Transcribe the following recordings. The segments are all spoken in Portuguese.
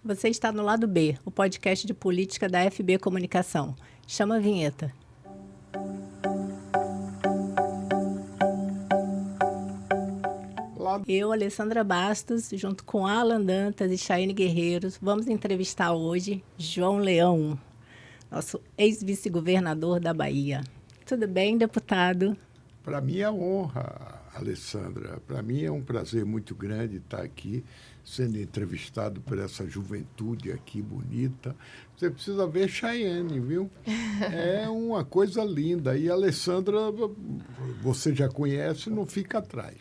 Você está no Lado B, o podcast de política da FB Comunicação. Chama a vinheta. Eu, Alessandra Bastos, junto com Alan Dantas e Chayne Guerreiros, vamos entrevistar hoje João Leão, nosso ex-vice-governador da Bahia. Tudo bem, deputado? Para mim é honra, Alessandra. Para mim é um prazer muito grande estar aqui sendo entrevistado por essa juventude aqui bonita. Você precisa ver Chayne, viu? É uma coisa linda. E a Alessandra, você já conhece, não fica atrás.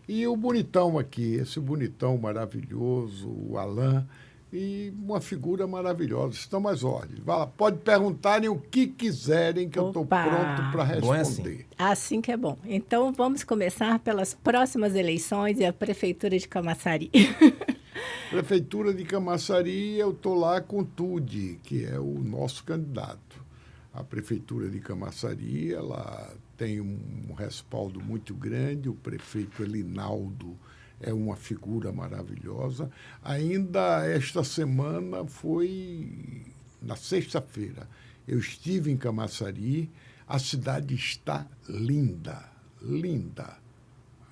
E o bonitão aqui, esse bonitão maravilhoso, o Alan, e uma figura maravilhosa. Estão às ordens. Pode perguntarem o que quiserem, que eu estou pronto para responder. Bom, assim que é bom. Então, vamos começar pelas próximas eleições e a Prefeitura de Camaçari. Prefeitura de Camaçari, eu estou lá com Tude, que é o nosso candidato. A Prefeitura de Camaçari, ela tem um respaldo muito grande, o prefeito Elinaldo é uma figura maravilhosa. Ainda esta semana foi, na sexta-feira, eu estive em Camaçari, a cidade está linda, linda.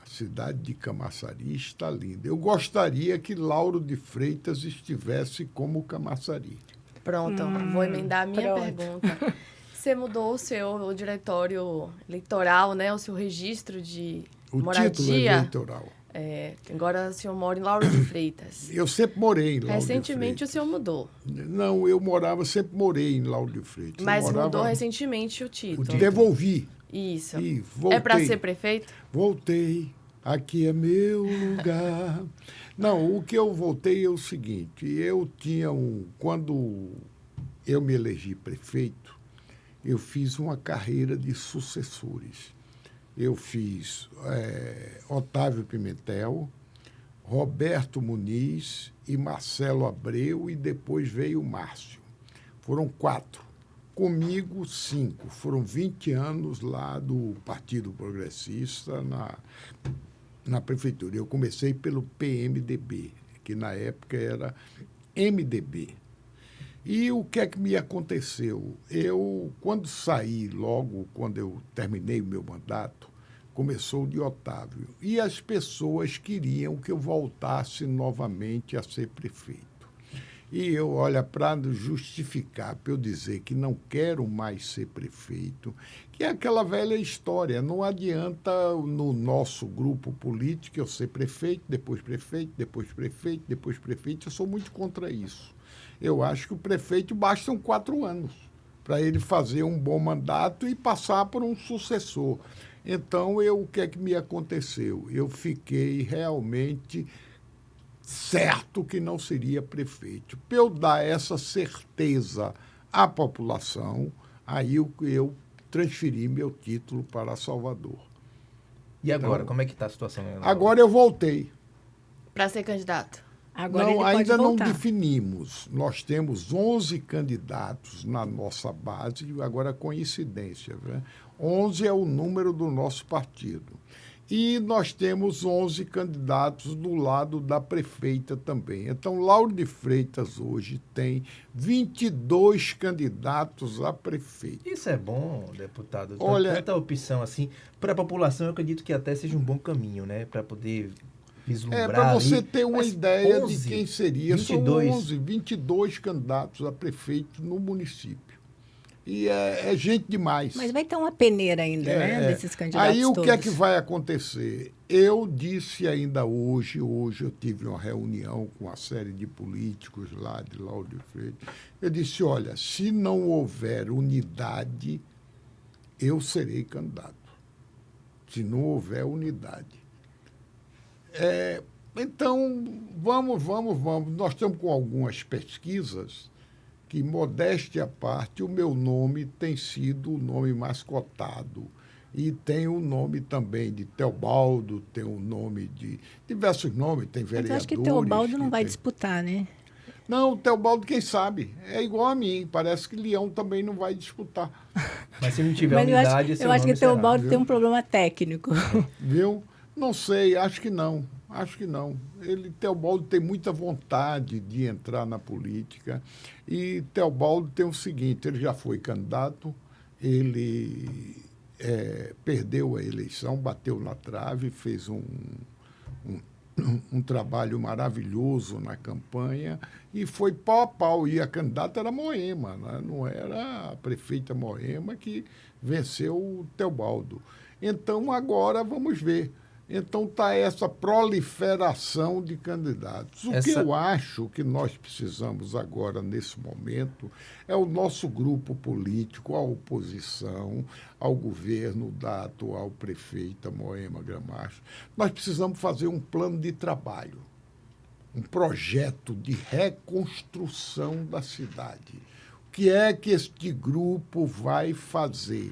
A cidade de Camaçari está linda. Eu gostaria que Lauro de Freitas estivesse como Camaçari. Pronto, vou emendar a minha pergunta. Você mudou o seu diretório eleitoral, né? O seu registro de moradia. O título eleitoral. Agora o senhor mora em Lauro de Freitas. Eu sempre morei em Lauro de Freitas. Recentemente o senhor mudou. Não, sempre morei em Lauro de Freitas. Mas mudou recentemente o título. Devolvi. Isso. E voltei. É para ser prefeito? Voltei. Aqui é meu lugar. Não, o que eu voltei é o seguinte. Eu tinha quando eu me elegi prefeito, eu fiz uma carreira de sucessores. Eu fiz Otávio Pimentel, Roberto Muniz e Marcelo Abreu, e depois veio Márcio. Foram 4. Comigo, 5. Foram 20 anos lá do Partido Progressista na prefeitura. Eu comecei pelo PMDB, que na época era MDB. E o que é que me aconteceu? Eu, quando eu terminei o meu mandato, começou de Otávio. E as pessoas queriam que eu voltasse novamente a ser prefeito. E eu, para justificar, para eu dizer que não quero mais ser prefeito, que é aquela velha história, não adianta no nosso grupo político eu ser prefeito, depois prefeito, depois prefeito, depois prefeito. Eu sou muito contra isso. Eu acho que o prefeito bastam 4 anos para ele fazer um bom mandato e passar por um sucessor. Então, o que é que me aconteceu? Eu fiquei realmente certo que não seria prefeito. Para eu dar essa certeza à população, aí eu transferi meu título para Salvador. E agora, como é que está a situação? Agora eu voltei. Para ser candidato? Agora não, ainda não definimos. Nós temos 11 candidatos na nossa base, agora coincidência, né? 11 é o número do nosso partido. E nós temos 11 candidatos do lado da prefeita também. Então, Lauro de Freitas hoje tem 22 candidatos a prefeito. Isso é bom, deputado. Olha, tanta opção assim. Para a população, eu acredito que até seja um bom caminho, né? Para poder vislumbrar. Para você ter uma ideia 11, de quem seria. 22. São 22 candidatos a prefeito no município. E é gente demais. Mas vai ter uma peneira ainda, né, desses candidatos Aí o todos. que é que vai acontecer? Eu disse ainda hoje eu tive uma reunião com uma série de políticos lá de Lauro de Freitas. Eu disse, olha, se não houver unidade, eu serei candidato. Se não houver unidade. Então, vamos. Nós estamos com algumas pesquisas que, modéstia à parte, o meu nome tem sido o nome mais cotado. E tem o nome também de Teobaldo, tem o nome de diversos nomes, tem vereadores. Mas eu acho que Teobaldo não vai disputar, né? Não, o Teobaldo, quem sabe? É igual a mim, parece que Leão também não vai disputar. Mas se não tiver unidade, eu acho que Teobaldo tem um problema técnico. Viu? Não sei, acho que não. Acho que não. Teobaldo tem muita vontade de entrar na política e Teobaldo tem o seguinte, ele já foi candidato, ele perdeu a eleição, bateu na trave, fez um trabalho maravilhoso na campanha e foi pau a pau. E a candidata era Moema, né? Não era a prefeita Moema que venceu o Teobaldo. Então, agora vamos ver. Então, está essa proliferação de candidatos. O que eu acho que nós precisamos agora, nesse momento, é o nosso grupo político, a oposição ao governo da atual prefeita Moema Gramacho. Nós precisamos fazer um plano de trabalho, um projeto de reconstrução da cidade. O que é que este grupo vai fazer?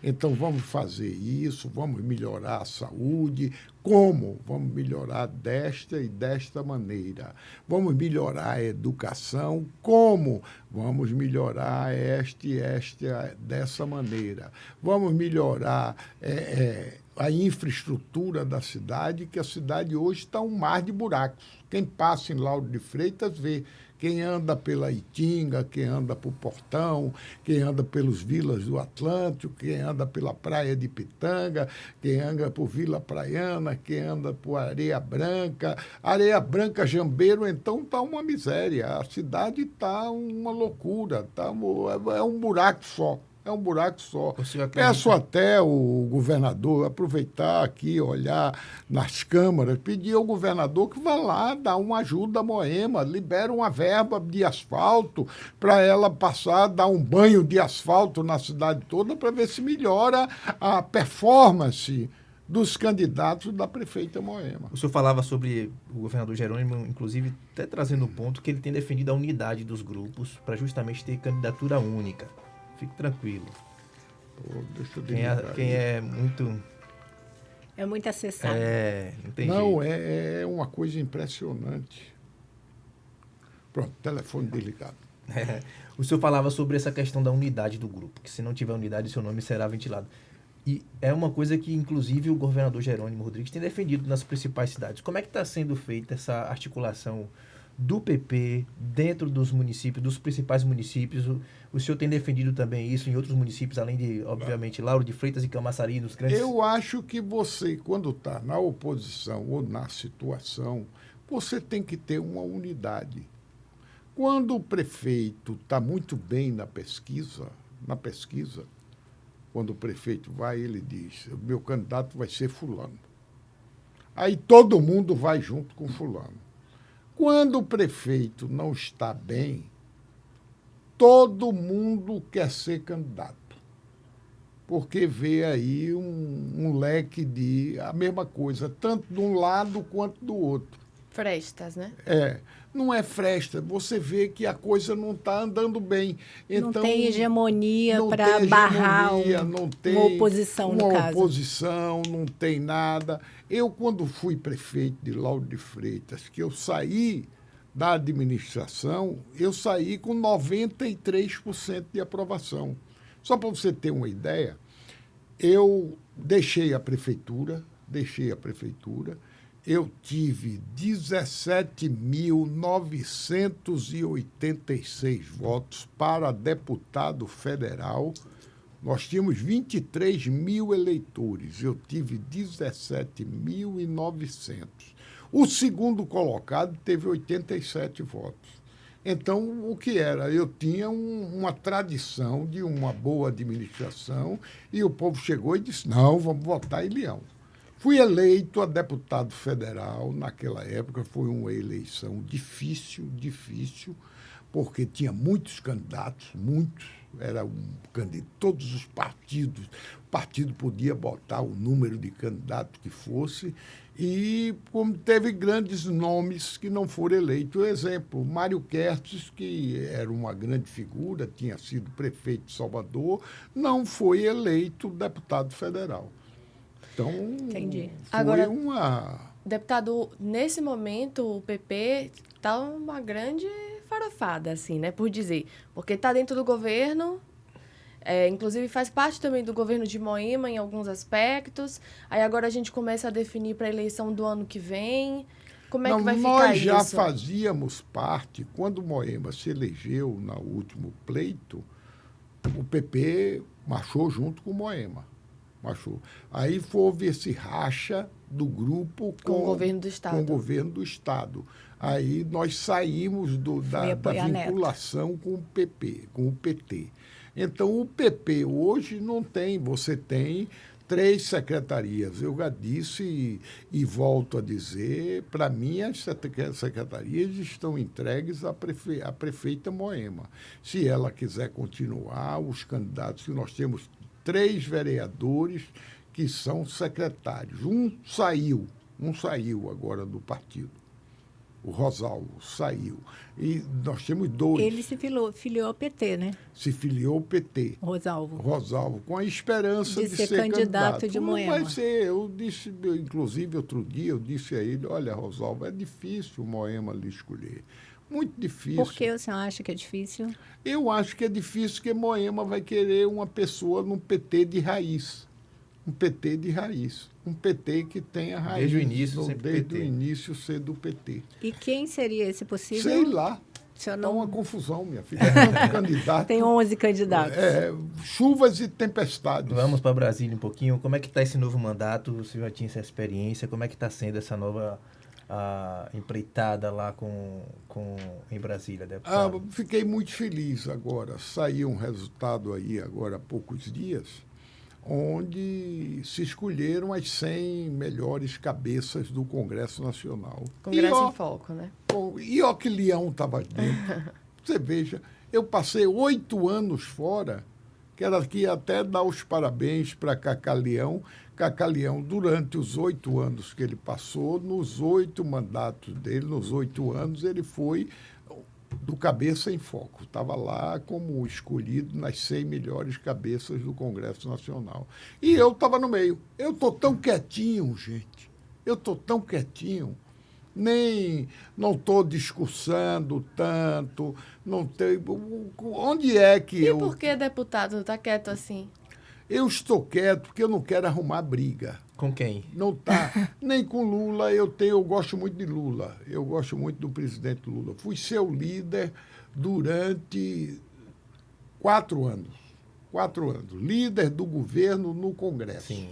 Então, vamos fazer isso, vamos melhorar a saúde. Como? Vamos melhorar desta e desta maneira. Vamos melhorar a educação. Como? Vamos melhorar esta e esta dessa maneira. Vamos melhorar a infraestrutura da cidade, que a cidade hoje está um mar de buracos. Quem passa em Lauro de Freitas vê. Quem anda pela Itinga, quem anda por Portão, quem anda pelos Vilas do Atlântico, quem anda pela Praia de Pitanga, quem anda por Vila Praiana, quem anda por Areia Branca. Areia Branca, Jambeiro, então está uma miséria. A cidade está uma loucura, é um buraco só. É um buraco só. Peço até o governador aproveitar aqui, olhar nas câmaras, pedir ao governador que vá lá dar uma ajuda à Moema, libera uma verba de asfalto para ela passar, dar um banho de asfalto na cidade toda para ver se melhora a performance dos candidatos da prefeita Moema. O senhor falava sobre o governador Jerônimo, inclusive até trazendo um ponto que ele tem defendido a unidade dos grupos para justamente ter candidatura única. Fique tranquilo. Pô, deixa eu quem é muito... É muito acessado. Não tem jeito. É uma coisa impressionante. Pronto, telefone desligado. O senhor falava sobre essa questão da unidade do grupo, que se não tiver unidade, seu nome será ventilado. E é uma coisa que, inclusive, o governador Jerônimo Rodrigues tem defendido nas principais cidades. Como é que está sendo feita essa articulação do PP dentro dos municípios, dos principais municípios? O senhor tem defendido também isso em outros municípios, além de, obviamente, Lauro de Freitas e Camaçari, nos grandes... Eu acho que você, quando está na oposição ou na situação, você tem que ter uma unidade. Quando o prefeito está muito bem na pesquisa, quando o prefeito vai, ele diz, o meu candidato vai ser fulano. Aí todo mundo vai junto com fulano. Quando o prefeito não está bem, todo mundo quer ser candidato, porque vê aí um leque de a mesma coisa, tanto de um lado quanto do outro. Frestas, né? Não é fresta, você vê que a coisa não está andando bem. Então, não tem hegemonia para barrar uma oposição, no caso. Uma oposição, não tem nada. Eu, quando fui prefeito de Lauro de Freitas, que eu saí da administração, eu saí com 93% de aprovação. Só para você ter uma ideia, eu deixei a prefeitura, eu tive 17.986 votos para deputado federal. Nós tínhamos 23 mil eleitores, eu tive 17.900. O segundo colocado teve 87 votos. Então, o que era? Eu tinha uma tradição de uma boa administração e o povo chegou e disse, não, vamos votar em Leão. Fui eleito a deputado federal naquela época, foi uma eleição difícil, porque tinha muitos candidatos, era todos os partidos, o partido podia botar o número de candidato que fosse, e como teve grandes nomes que não foram eleitos. Exemplo, Mário Kertes, que era uma grande figura, tinha sido prefeito de Salvador, não foi eleito deputado federal. Então, entendi. Foi agora, uma... Deputado, nesse momento o PP está uma grande farofada, assim, né? Por dizer. Porque está dentro do governo, Inclusive, faz parte também do governo de Moema em alguns aspectos. Aí agora a gente começa a definir para a eleição do ano que vem. Como é que vai ficar nós isso? já fazíamos parte, quando Moema se elegeu no último pleito, o PP marchou junto com Moema. Marchou. Aí houve esse racha do grupo com o governo do Estado. Com o governo do Estado. Aí nós saímos da vinculação com o PP, com o PT. Então, o PP hoje não tem, você tem 3 secretarias. Eu já disse e volto a dizer, para mim, as secretarias estão entregues à prefeita Moema. Se ela quiser continuar, os candidatos, nós temos 3 vereadores que são secretários. Um saiu agora do partido. O Rosalvo saiu. E nós temos 2. Ele se filiou ao PT, né? Se filiou ao PT. Rosalvo, com a esperança de ser candidato de Moema. Vai ser, eu disse, inclusive outro dia, eu disse a ele, olha, Rosalvo, é difícil o Moema lhe escolher. Muito difícil. Por que o senhor acha que é difícil? Eu acho que é difícil porque Moema vai querer uma pessoa num PT de raiz. Um PT de raiz. Um PT que tenha raiz. Desde o início, desde o início ser do PT. E quem seria esse possível? Sei lá. Não... É uma confusão, minha filha. Tanto candidato. Tem 11 candidatos. Chuvas e tempestades. Vamos para Brasília um pouquinho. Como é que está esse novo mandato? Você já tinha essa experiência. Como é que está sendo essa nova empreitada lá em Brasília, deputado? Fiquei muito feliz agora. Saiu um resultado aí agora há poucos dias, onde se escolheram as 100 melhores cabeças do Congresso Nacional. Congresso em Foco, né? E ó que Leão estava dentro. Você veja, eu passei 8 anos fora, que era aqui até dar os parabéns para Cacá Leão. Cacá Leão, durante os 8 anos que ele passou, nos 8 mandatos dele, nos 8 anos, ele foi do Cabeça em Foco. Estava lá como escolhido nas 100 melhores cabeças do Congresso Nacional. E eu estava no meio. Eu estou tão quietinho, gente. Eu estou tão quietinho. Não estou discursando tanto. Não tenho, onde é que E por que, deputado, está quieto assim? Eu estou quieto porque eu não quero arrumar briga. Com quem? Não tá. Nem com Lula. Eu gosto muito de Lula. Eu gosto muito do presidente Lula. Fui seu líder durante 4 anos. 4 anos. Líder do governo no Congresso. Sim.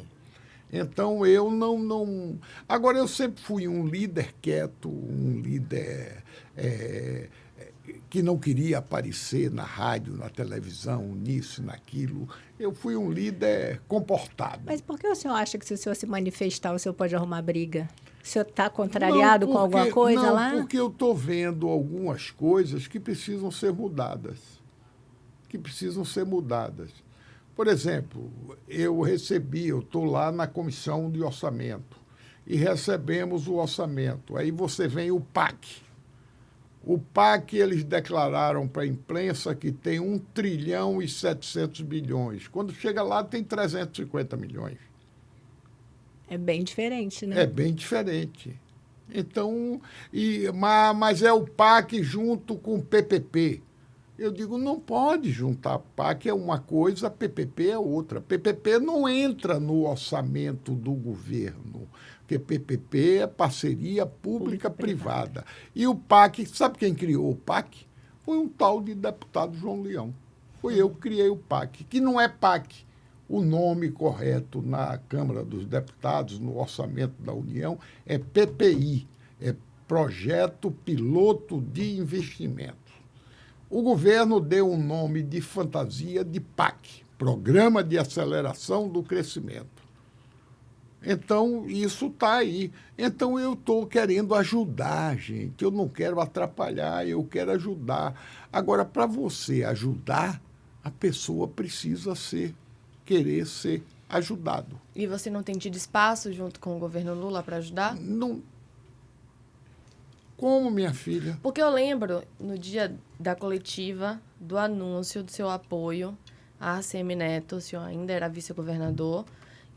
Então, eu não... Agora, eu sempre fui um líder quieto, um líder que não queria aparecer na rádio, na televisão, nisso, naquilo. Eu fui um líder comportado. Mas por que o senhor acha que se o senhor se manifestar, o senhor pode arrumar briga? O senhor está contrariado com alguma coisa lá? Não, porque eu estou vendo algumas coisas que precisam ser mudadas. Por exemplo, eu estou lá na comissão de orçamento e recebemos o orçamento. Aí você vem o PAC. O PAC, eles declararam para a imprensa que tem 1,7 trilhão. Quando chega lá, tem 350 milhões. É bem diferente, né? É bem diferente. Então, mas é o PAC junto com o PPP. Eu digo, não pode juntar. PAC é uma coisa, PPP é outra. PPP não entra no orçamento do governo, porque PPP é parceria pública-privada. E o PAC, sabe quem criou o PAC? Foi um tal de deputado João Leão. Foi eu que criei o PAC, que não é PAC. O nome correto na Câmara dos Deputados, no orçamento da União, é PPI, é Projeto Piloto de Investimento. O governo deu um nome de fantasia de PAC, Programa de Aceleração do Crescimento. Então, isso está aí. Então, eu estou querendo ajudar, gente. Eu não quero atrapalhar, eu quero ajudar. Agora, para você ajudar, a pessoa precisa querer ser ajudado. E você não tem tido espaço junto com o governo Lula para ajudar? Não. Como, minha filha? Porque eu lembro, no dia da coletiva, do anúncio do seu apoio à ACM Neto, o senhor ainda era vice-governador,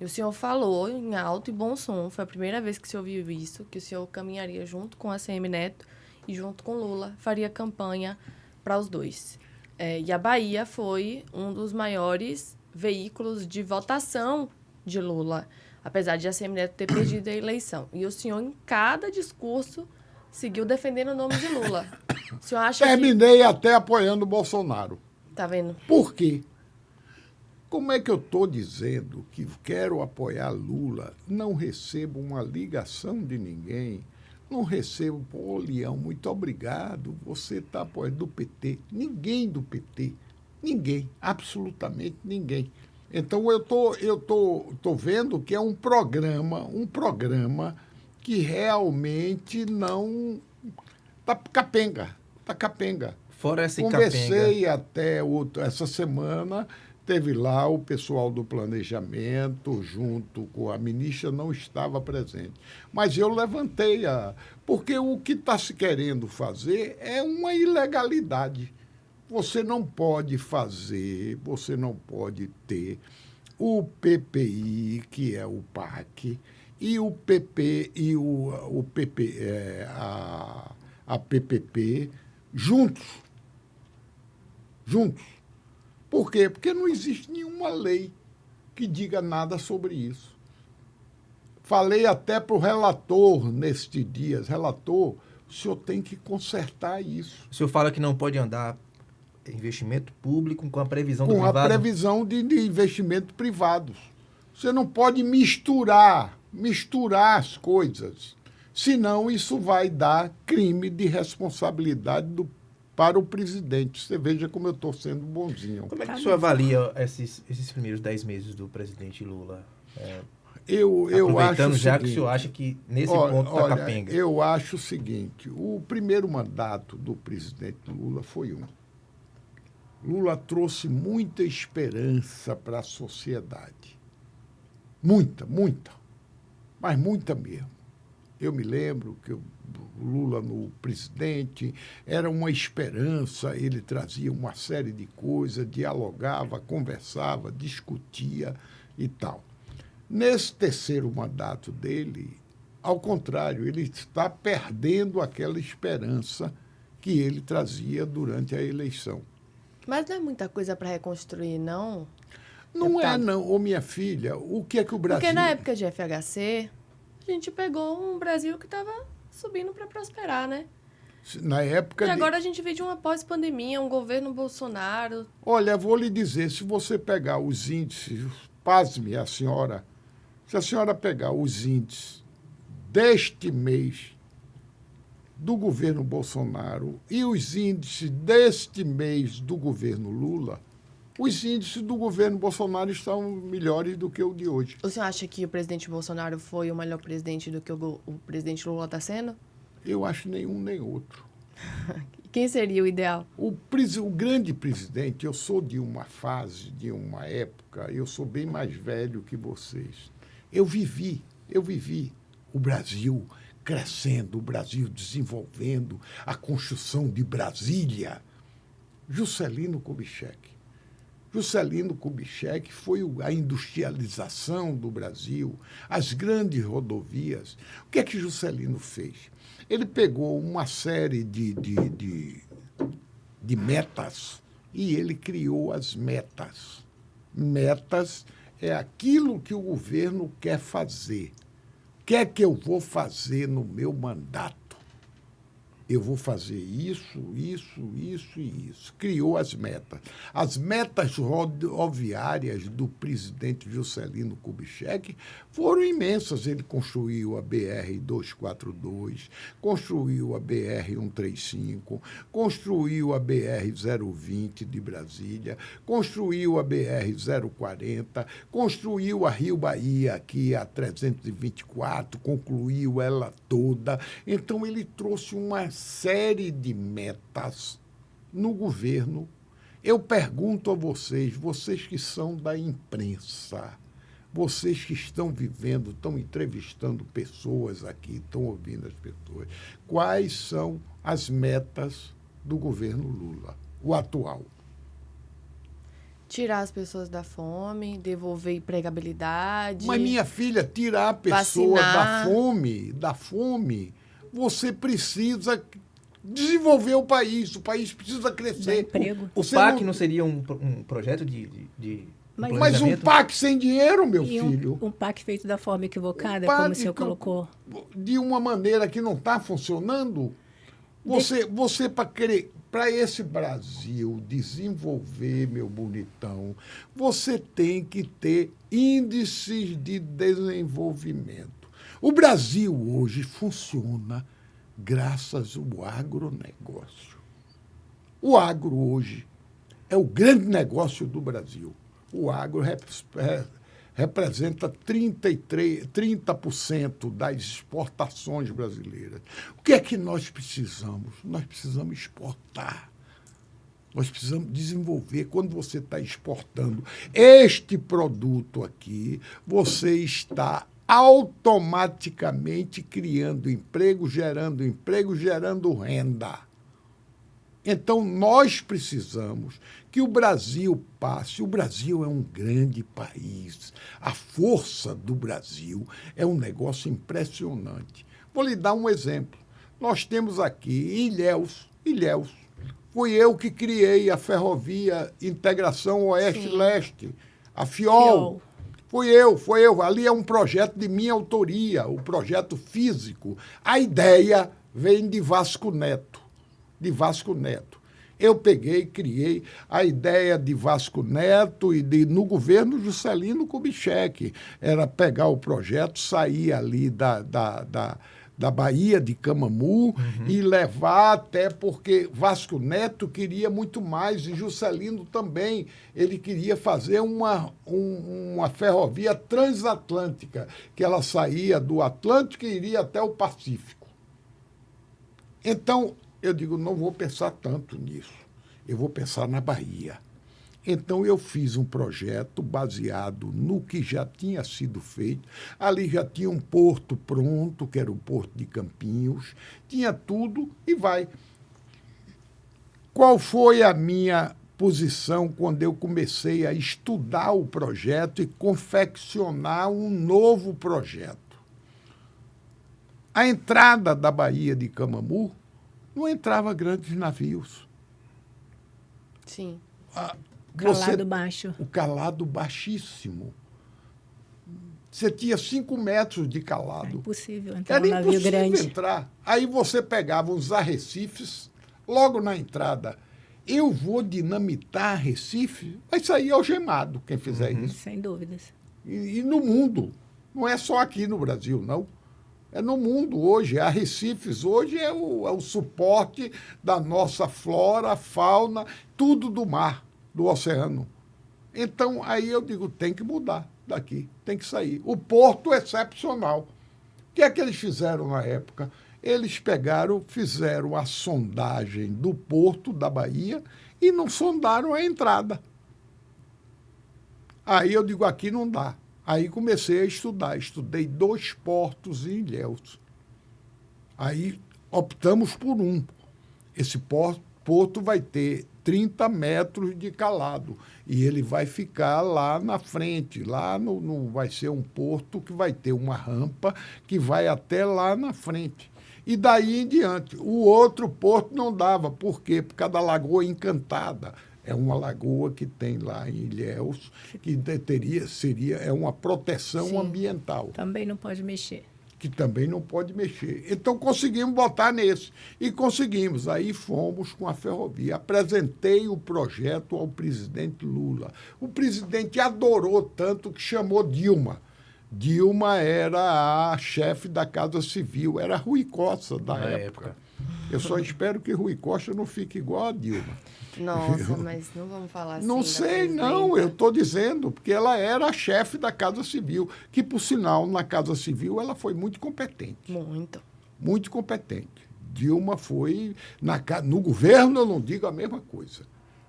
e o senhor falou em alto e bom som, foi a primeira vez que o senhor ouviu isso, que o senhor caminharia junto com a ACM Neto e junto com Lula, faria campanha para os dois. E a Bahia foi um dos maiores veículos de votação de Lula, apesar de ACM Neto ter perdido a eleição. E o senhor, em cada discurso, seguiu defendendo o nome de Lula. O senhor acha Terminei até apoiando o Bolsonaro. Tá vendo? Por quê? Como é que eu estou dizendo que quero apoiar Lula, não recebo uma ligação de ninguém, não recebo, pô, Leão, muito obrigado, você está apoiando do PT. Ninguém do PT, ninguém, absolutamente ninguém. Então eu tô vendo que é um programa que realmente não está capenga, está capenga. Fora essa Conversei até essa semana, teve lá o pessoal do planejamento, junto com a ministra, não estava presente. Mas eu levantei porque o que está se querendo fazer é uma ilegalidade. Você não pode fazer, você não pode ter o PPI, que é o PAC, e o PP e o PP, a PPP, juntos. Por quê? Porque não existe nenhuma lei que diga nada sobre isso. Falei até para o relator nestes dias. Relator, o senhor tem que consertar isso. O senhor fala que não pode andar investimento público com a previsão do privado? Com a previsão de investimento privados. Você não pode misturar as coisas. Senão isso vai dar crime de responsabilidade para o presidente. Você veja como eu estou sendo bonzinho. Como é que o senhor avalia esses primeiros 10 meses do presidente Lula? Eu aproveitando acho já seguinte, que o senhor acha que nesse ponto está capenga. Eu acho o seguinte, o primeiro mandato do presidente Lula foi um. Lula trouxe muita esperança para a sociedade. Muita, mas muita mesmo. Eu me lembro que o Lula, no presidente, era uma esperança, ele trazia uma série de coisas, dialogava, conversava, discutia e tal. Nesse terceiro mandato dele, ao contrário, ele está perdendo aquela esperança que ele trazia durante a eleição. Mas não é muita coisa para reconstruir, não? Não é, não. Ô, minha filha, o que é que o Brasil... Porque na época de FHC, a gente pegou um Brasil que estava subindo para prosperar, né? Na época e agora a gente vive uma pós-pandemia, um governo Bolsonaro. Olha, vou lhe dizer, se você pegar os índices, pasme a senhora, se a senhora pegar os índices deste mês do governo Bolsonaro e os índices deste mês do governo Lula, os índices do governo Bolsonaro estão melhores do que o de hoje. O senhor acha que o presidente Bolsonaro foi o melhor presidente do que o presidente Lula está sendo? Eu acho nenhum nem outro. Quem seria o ideal? O grande presidente, eu sou de uma fase, de uma época, eu sou bem mais velho que vocês. Eu vivi o Brasil crescendo, o Brasil desenvolvendo, a construção de Brasília. Juscelino Kubitschek. Juscelino Kubitschek foi a industrialização do Brasil, as grandes rodovias. O que é que Juscelino fez? Ele pegou uma série de metas e ele criou as metas. Metas é aquilo que o governo quer fazer. O que é que eu vou fazer no meu mandato? Eu vou fazer isso e isso. Criou as metas. As metas rodoviárias do presidente Juscelino Kubitschek foram imensas. Ele construiu a BR-242, construiu a BR-135, construiu a BR-020 de Brasília, construiu a BR-040, construiu a Rio-Bahia aqui, a 324, concluiu ela toda. Então, ele trouxe uma série de metas no governo. Eu pergunto a vocês que são da imprensa, vocês que estão vivendo, estão entrevistando pessoas aqui, estão ouvindo as pessoas, quais são as metas do governo Lula, o atual? Tirar as pessoas da fome, devolver empregabilidade. Mas, minha filha, tirar a pessoa vacinar. da fome, você precisa desenvolver o país precisa Dá crescer. emprego. O Você PAC não seria um projeto de Mas Mas um planejamento? PAC sem dinheiro, meu E filho, um PAC feito da forma equivocada, Um PAC como o senhor que- colocou. de uma maneira que não está funcionando, você para esse Brasil desenvolver, meu bonitão, você tem que ter índices de desenvolvimento. O Brasil hoje funciona graças ao agronegócio. O agro hoje é o grande negócio do Brasil. O agro representa 30% das exportações brasileiras. O que é que nós precisamos? Nós precisamos exportar. Nós precisamos desenvolver. Quando você está exportando este produto aqui, você está automaticamente criando emprego, gerando renda. Então, nós precisamos que o Brasil passe. O Brasil é um grande país. A força do Brasil é um negócio impressionante. Vou lhe dar um exemplo. Nós temos aqui Ilhéus. Fui eu que criei a Ferrovia Integração Oeste-Leste, a FIOL. Foi eu. Ali é um projeto de minha autoria, o projeto físico. A ideia vem de Vasco Neto. Eu peguei, criei a ideia de Vasco Neto e no governo Juscelino Kubitschek. Era pegar o projeto, sair ali da Baía de Camamu e levar até porque Vasco Neto queria muito mais e Juscelino também. Ele queria fazer uma ferrovia transatlântica, que ela saía do Atlântico e iria até o Pacífico. Então, eu digo, não vou pensar tanto nisso. Eu vou pensar na Bahia. Então, eu fiz um projeto baseado no que já tinha sido feito. Ali já tinha um porto pronto, que era o Porto de Campinhos. Tinha tudo e vai. Qual foi a minha posição quando eu comecei a estudar o projeto e confeccionar um novo projeto? A entrada da Baía de Camamu não entrava grandes navios. Sim. Calado baixo. O calado baixíssimo. Você tinha 5 metros de É calado. impossível entrar Era um navio impossível grande. entrar. Aí você pegava os arrecifes, logo na entrada. Eu vou dinamitar Recife, vai sair algemado quem fizer isso. Sem dúvidas. E no mundo. Não é só aqui no Brasil, não. É no mundo hoje. Arrecifes hoje é o suporte da nossa flora, fauna, tudo do mar, do oceano. Então, aí eu digo, tem que mudar daqui, tem que sair. O porto é excepcional. O que é que eles fizeram na época? Eles fizeram a sondagem do porto da Bahia e não sondaram a entrada. Aí eu digo, aqui não dá. Aí comecei a estudar. Estudei 2 portos em Ilhéus. Aí optamos por um. Esse porto vai ter 30 metros de calado. E ele vai ficar lá na frente. Lá vai ser um porto que vai ter uma rampa que vai até lá na frente. E daí em diante. O outro porto não dava. Por quê? Por causa da Lagoa Encantada. É uma lagoa que tem lá em Ilhéus, que é uma proteção Sim. ambiental. Também não pode mexer. Que também não pode mexer. Então, conseguimos botar nesse. E conseguimos. Aí fomos com a ferrovia. Apresentei o projeto ao presidente Lula. O presidente adorou tanto que chamou Dilma. Dilma era a chefe da Casa Civil. Era Rui Costa, da época. Eu só espero que Rui Costa não fique igual a Dilma. Nossa, mas não vamos falar assim. Não sei, não. Eu estou dizendo, porque ela era a chefe da Casa Civil, que, por sinal, na Casa Civil, ela foi muito competente. Muito. Muito competente. Dilma foi... No governo, eu não digo a mesma coisa.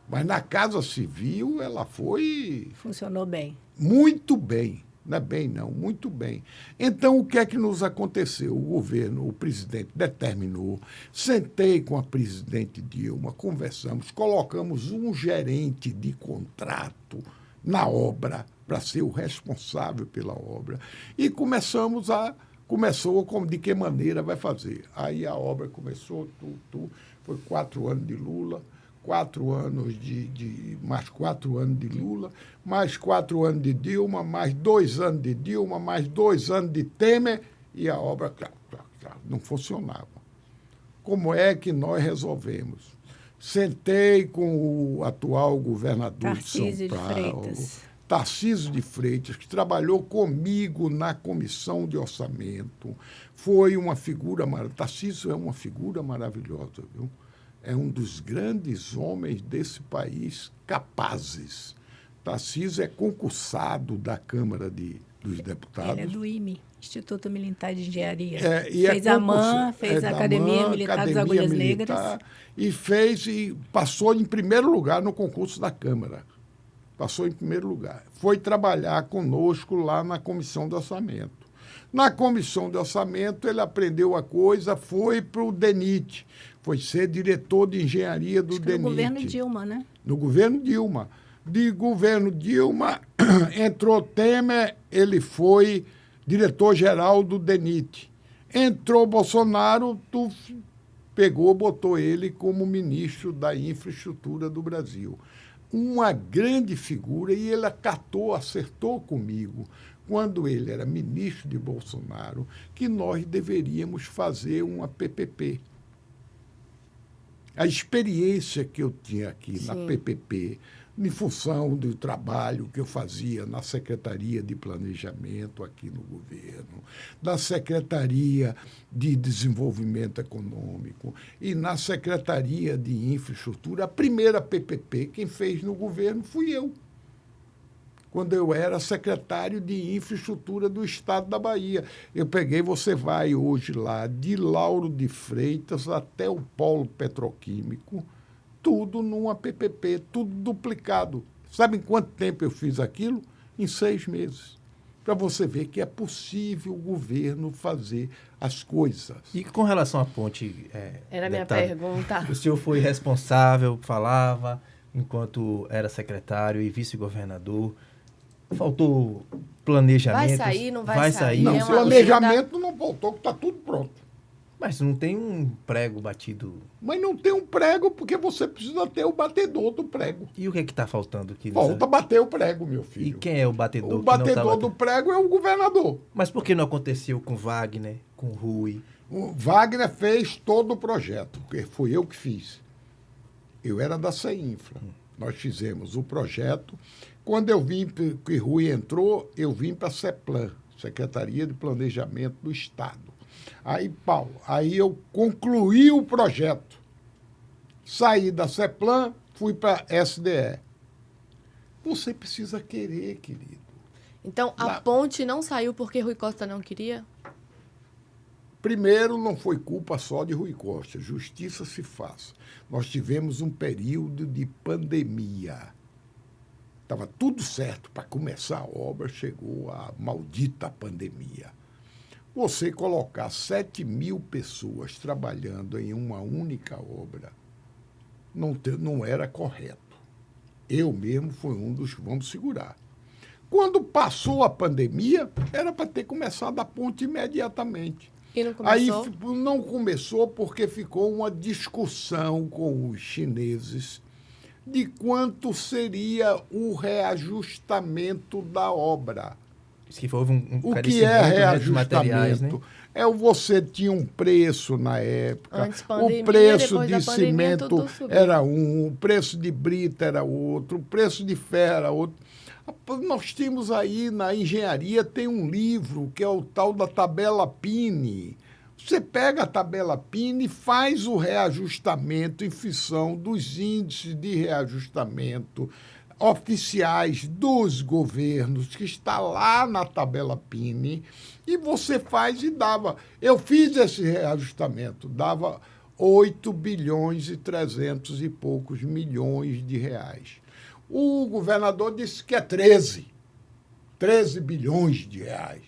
Mas na Casa Civil, ela foi... Funcionou bem. Muito bem. Não é bem, não. Muito bem. Então, o que é que nos aconteceu? O governo, o presidente determinou, sentei com a presidente Dilma, conversamos, colocamos um gerente de contrato na obra, para ser o responsável pela obra, e começamos a Começou de que maneira vai fazer. Aí a obra começou, foi 4 anos de Lula, 4 anos mais 4 anos de Lula, mais 4 anos de Dilma, mais 2 anos de Dilma, mais 2 anos de Temer, e a obra não funcionava. Como é que nós resolvemos? Sentei com o atual governador de São Paulo, Tarcísio de Freitas, que trabalhou comigo na comissão de orçamento. Foi uma figura maravilhosa. Tarcísio é uma figura maravilhosa, viu? É um dos grandes homens desse país capazes. Tarcísio é concursado da Câmara dos Deputados. Ele é do IME, Instituto Militar de Engenharia. Fez a MAN, fez a Academia Militar das Agulhas Negras. E passou em primeiro lugar no concurso da Câmara. Passou em primeiro lugar. Foi trabalhar conosco lá na Comissão de Orçamento. Na Comissão de Orçamento, ele aprendeu a coisa, foi para o DENIT. Foi ser diretor de engenharia do DENIT. No governo Dilma, né? No governo Dilma. De governo Dilma, entrou Temer, ele foi diretor-geral do DENIT. Entrou Bolsonaro, botou ele como ministro da Infraestrutura do Brasil. Uma grande figura, e ele acertou comigo, quando ele era ministro de Bolsonaro, que nós deveríamos fazer uma PPP. A experiência que eu tinha aqui na PPP, em função do trabalho que eu fazia na Secretaria de Planejamento aqui no governo, na Secretaria de Desenvolvimento Econômico e na Secretaria de Infraestrutura, a primeira PPP quem fez no governo fui eu, quando eu era secretário de Infraestrutura do Estado da Bahia. Você vai hoje lá de Lauro de Freitas até o Polo Petroquímico, tudo numa PPP, tudo duplicado. Sabe em quanto tempo eu fiz aquilo? Em 6 meses. Para você ver que é possível o governo fazer as coisas. E com relação à ponte... Era a minha pergunta. O senhor foi responsável, falava, enquanto era secretário e vice-governador. Faltou planejamento? Vai sair, não vai sair? Não, planejamento não faltou, que está tudo pronto. Mas não tem um prego batido? Mas não tem um prego porque você precisa ter o batedor do prego. E o que é que está faltando aqui? Falta bater o prego, meu filho. E quem é o batedor? O batedor do prego é o governador. Mas por que não aconteceu com Wagner, com Rui? O Wagner fez todo o projeto, porque fui eu que fiz. Eu era da CEINFRA. Nós fizemos o projeto. Quando eu vim, que Rui entrou, eu vim para a CEPLAN, Secretaria de Planejamento do Estado. Aí eu concluí o projeto. Saí da CEPLAN, fui para a SDE. Você precisa querer, querido. Então, a ponte não saiu porque Rui Costa não queria? Primeiro, não foi culpa só de Rui Costa. Justiça se faz. Nós tivemos um período de pandemia. Estava tudo certo para começar a obra, chegou a maldita pandemia. Você colocar 7.000 pessoas trabalhando em uma única obra não era correto. Eu mesmo fui um dos que vamos segurar. Quando passou a pandemia, era para ter começado a ponte imediatamente. E não começou? Aí não começou porque ficou uma discussão com os chineses de quanto seria o reajustamento da obra. Que houve o que é reajustamento? Materiais, né? Você tinha um preço na época, antes pandemia, o preço depois de da pandemia, cimento era um, o preço de brita era outro, o preço de ferro era outro. Nós temos aí na engenharia, tem um livro que é o tal da tabela Pini. Você pega a tabela Pini e faz o reajustamento em função dos índices de reajustamento oficiais dos governos, que está lá na tabela Pini, e você faz e dava. Eu fiz esse reajustamento, dava 8 bilhões e 300 e poucos milhões de reais. O governador disse que é 13 bilhões de reais.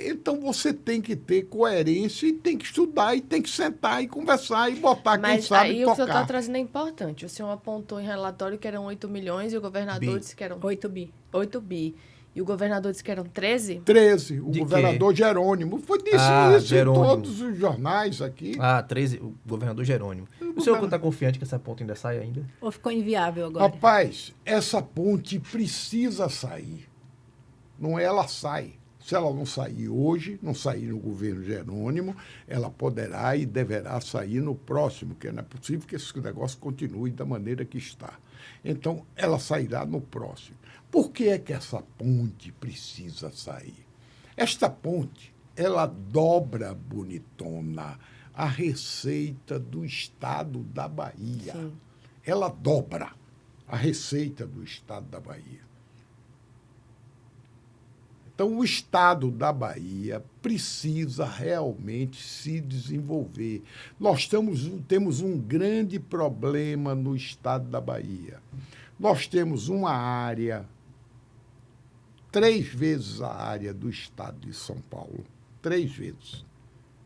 Então você tem que ter coerência e tem que estudar e tem que sentar e conversar e botar quem sabe aí tocar. O que o senhor está trazendo é importante. O senhor apontou em relatório que eram 8 milhões e o governador disse que eram 8 bi. 8 bi. E o governador disse que eram 13? 13, o De governador Jerônimo. Foi disse isso Jerônimo. em todos os jornais aqui. 13, o governador Jerônimo. O senhor está confiante que essa ponte ainda sai ainda? Ou ficou inviável agora? Rapaz, essa ponte precisa sair. Não é ela sai. Se ela não sair hoje, não sair no governo Jerônimo, ela poderá e deverá sair no próximo, porque não é possível que esse negócio continue da maneira que está. Então, ela sairá no próximo. Por que é que essa ponte precisa sair? Esta ponte, ela dobra, bonitona, a receita do estado da Bahia. Sim. Ela dobra a receita do estado da Bahia. Então, o estado da Bahia precisa realmente se desenvolver. Nós temos um grande problema no estado da Bahia. Nós temos uma área, 3 vezes a área do estado de São Paulo, 3 vezes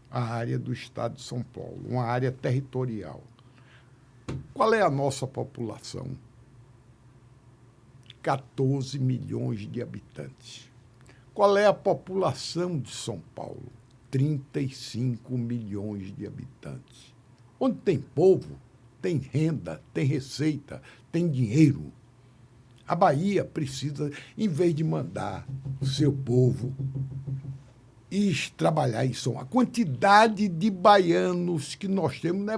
a área do estado de São Paulo, uma área territorial. Qual é a nossa população? 14 milhões de habitantes. Qual é a população de São Paulo? 35 milhões de habitantes. Onde tem povo, tem renda, tem receita, tem dinheiro. A Bahia precisa, em vez de mandar o seu povo ir trabalhar em São Paulo, a quantidade de baianos que nós temos não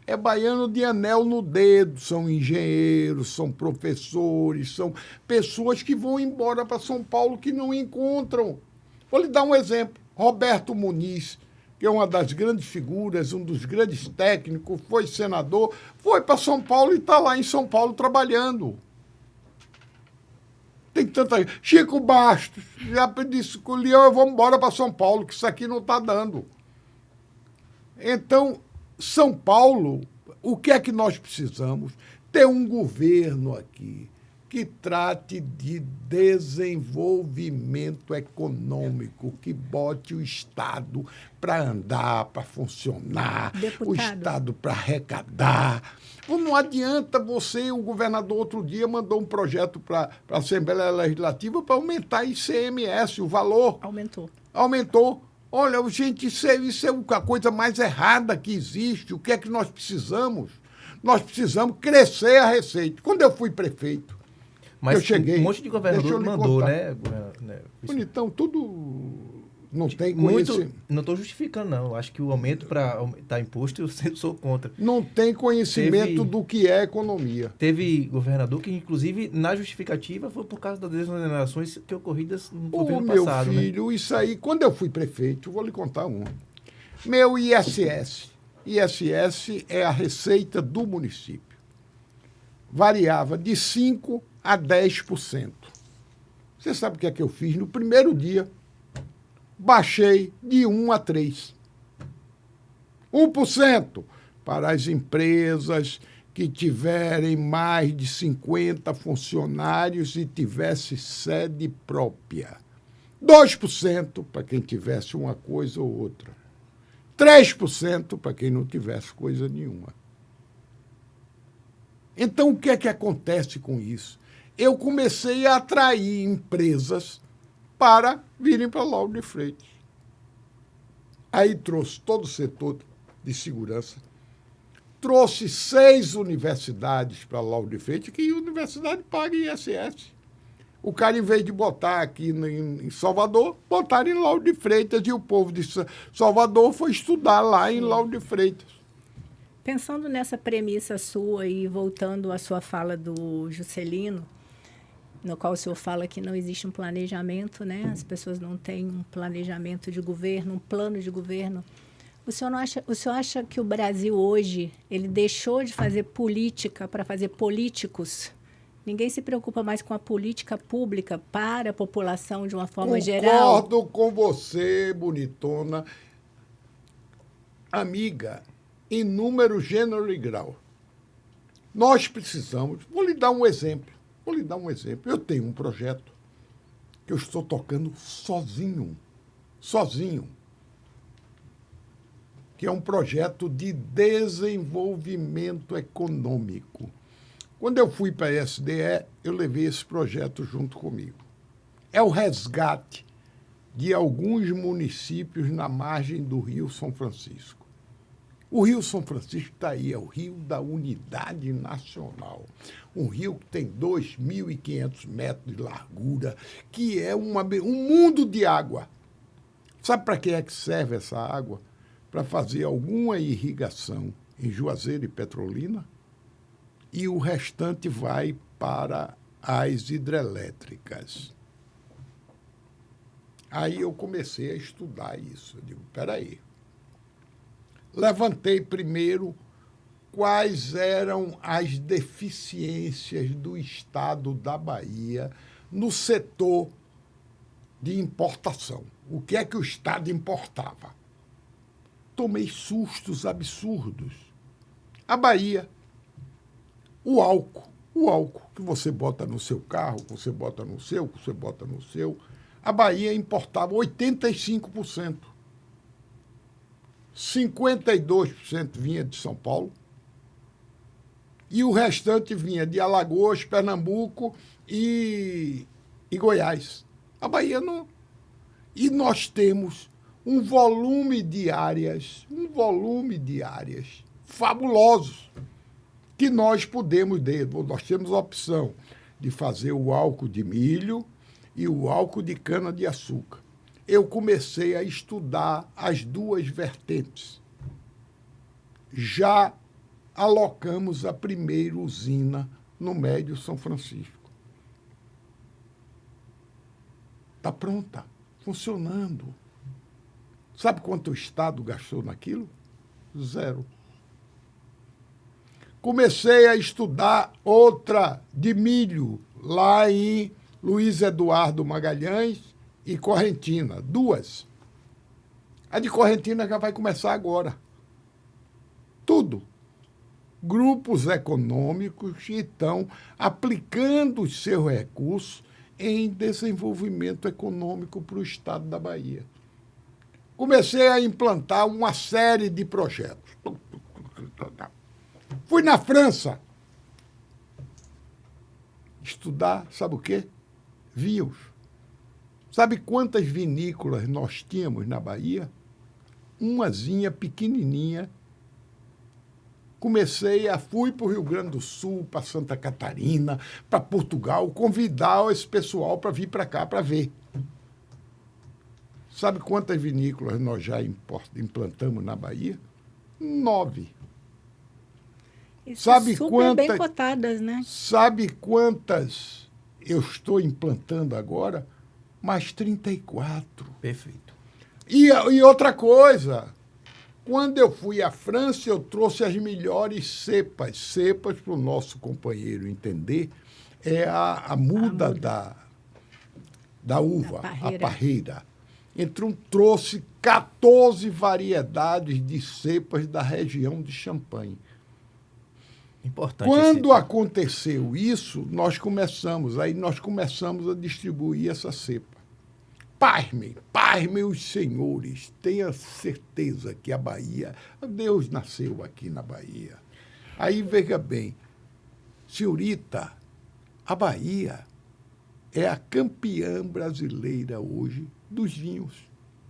é baiano de anel no dedo, são engenheiros, são professores, são pessoas que vão embora para São Paulo que não encontram. Vou lhe dar um exemplo. Roberto Muniz, que é uma das grandes figuras, um dos grandes técnicos, foi senador, foi para São Paulo e está lá em São Paulo trabalhando. Tem tanta gente. Chico Bastos já disse com o Leão, vamos embora para São Paulo, que isso aqui não está dando. Então, São Paulo, o que é que nós precisamos? Ter um governo aqui que trate de desenvolvimento econômico, que bote o Estado para andar, para funcionar, Deputado. o Estado para arrecadar. Não adianta você, o governador outro dia mandou um projeto para a Assembleia Legislativa para aumentar ICMS, o valor. Aumentou. Olha, gente, isso é a coisa mais errada que existe. O que é que nós precisamos? Nós precisamos crescer a receita. Quando eu fui prefeito, mas eu cheguei, um monte de governador mandou, né? Bonitão, tudo não tem muito. conhecimento. Não estou justificando, não. Acho que o aumento para aumentar imposto eu sempre sou contra. Não tem conhecimento do que é economia. Teve governador que, inclusive, na justificativa foi por causa das desonerações que ocorridas no governo passado. Meu filho, isso aí, quando eu fui prefeito, vou lhe contar um. Meu ISS. ISS é a receita do município. Variava de 5% a 10%. Você sabe o que é que eu fiz? No primeiro dia, baixei de 1 a 3%. 1% para as empresas que tiverem mais de 50 funcionários e tivesse sede própria. 2% para quem tivesse uma coisa ou outra. 3% para quem não tivesse coisa nenhuma. Então, o que é que acontece com isso? Eu comecei a atrair empresas para virem para Lauro de Freitas. Aí trouxe todo o setor de segurança, trouxe 6 universidades para Lauro de Freitas, que a universidade paga ISS. O cara, em vez de botar aqui em Salvador, botaram em Lauro de Freitas, e o povo de Salvador foi estudar lá em Lauro de Freitas. Pensando nessa premissa sua e voltando à sua fala do Juscelino, no qual o senhor fala que não existe um planejamento, né? As pessoas não têm um planejamento de governo, um plano de governo. O senhor acha que o Brasil hoje ele deixou de fazer política para fazer políticos? Ninguém se preocupa mais com a política pública para a população de uma forma geral? Concordo com você, bonitona. Amiga, em número, gênero e grau. Nós precisamos... Vou lhe dar um exemplo. Eu tenho um projeto que eu estou tocando sozinho, que é um projeto de desenvolvimento econômico. Quando eu fui para a SDE, eu levei esse projeto junto comigo. é o resgate de alguns municípios na margem do Rio São Francisco. O Rio São Francisco está aí, é o rio da unidade nacional. Um rio que tem 2.500 metros de largura, que é um mundo de água. Sabe para que é que serve essa água? Para fazer alguma irrigação em Juazeiro e Petrolina, e o restante vai para as hidrelétricas. Aí eu comecei a estudar isso. Eu digo, peraí. Levantei primeiro quais eram as deficiências do Estado da Bahia no setor de importação. O que é que o Estado importava? Tomei sustos absurdos. A Bahia, o álcool que você bota no seu carro, que você bota no seu, a Bahia importava 85%. 52% vinha de São Paulo e o restante vinha de Alagoas, Pernambuco e Goiás. A Bahia não. E nós temos um volume de áreas fabulosos que nós podemos, nós temos a opção de fazer o álcool de milho e o álcool de cana-de-açúcar. Eu comecei a estudar as duas vertentes. Já alocamos a primeira usina no Médio São Francisco. Está pronta, funcionando. Sabe quanto o Estado gastou naquilo? 0. Comecei a estudar outra de milho, lá em Luiz Eduardo Magalhães e Correntina, 2. A de Correntina já vai começar agora. Tudo. Grupos econômicos que estão aplicando os seus recursos em desenvolvimento econômico para o Estado da Bahia. Comecei a implantar uma série de projetos. Fui na França estudar, sabe o quê? Vinhos. Sabe quantas vinícolas nós tínhamos na Bahia? Umazinha pequenininha. Fui para o Rio Grande do Sul, para Santa Catarina, para Portugal, convidar esse pessoal para vir para cá para ver. Sabe quantas vinícolas nós já implantamos na Bahia? 9. Isso Sabe super bem cotadas, né? Sabe quantas eu estou implantando agora? Mais 34. Perfeito. E outra coisa, quando eu fui à França, eu trouxe as melhores cepas. Cepas, para o nosso companheiro entender, é a muda da uva, a parreira. Então, trouxe 14 variedades de cepas da região de Champagne. Importante. Quando aconteceu isso, nós começamos a distribuir essa cepa. Pasmem os senhores, tenha certeza que a Bahia, Deus nasceu aqui na Bahia. Aí, veja bem, senhorita, a Bahia é a campeã brasileira hoje dos vinhos.